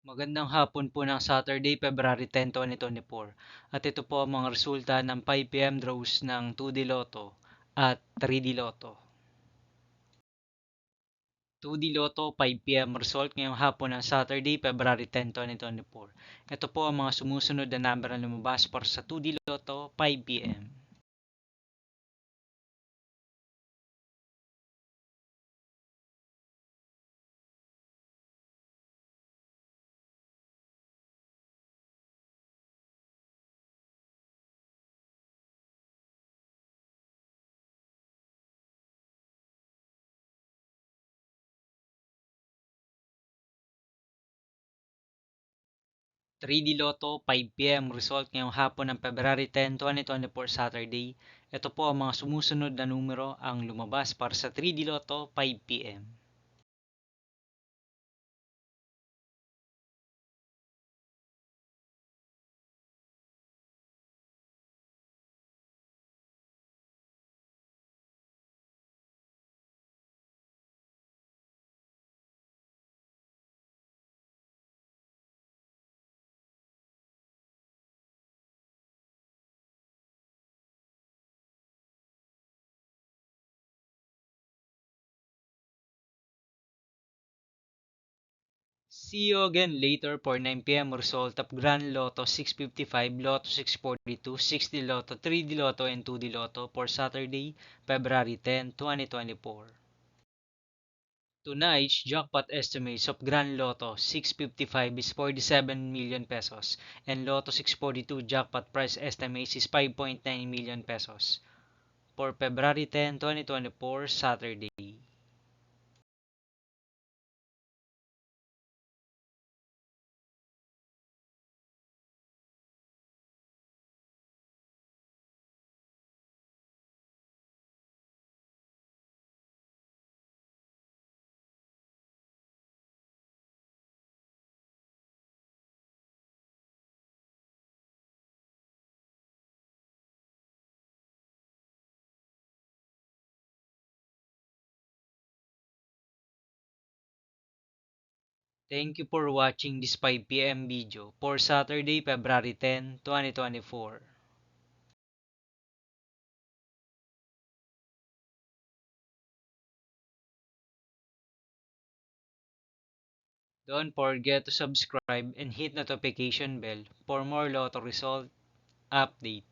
Magandang hapon po ng Saturday, February 10, 2024. At ito po ang mga resulta ng 5 PM draws ng 2D Lotto at 3D Lotto. 2D Lotto 5 PM result ngayong hapon ng Saturday, February 10, 2024. Ito po ang mga sumusunod na number na lumabas para sa 2D Lotto 5 PM. 3D Lotto 5 PM result ngayong hapon ng February 10, 2024 Saturday. Ito po ang mga sumusunod na numero ang lumabas para sa 3D Lotto 5 PM. See you again later for 9 PM result of Grand Lotto 655, Lotto 642, 6D Lotto, 3D Lotto, and 2D Lotto for Saturday, February 10, 2024. Tonight's jackpot estimates of Grand Lotto 655 is 47 million pesos and Lotto 642 jackpot price estimates is 5.9 million pesos for February 10, 2024, Saturday. Thank you for watching this 5 PM video for Saturday, February 10, 2024. Don't forget to subscribe and hit notification bell for more lotto result update.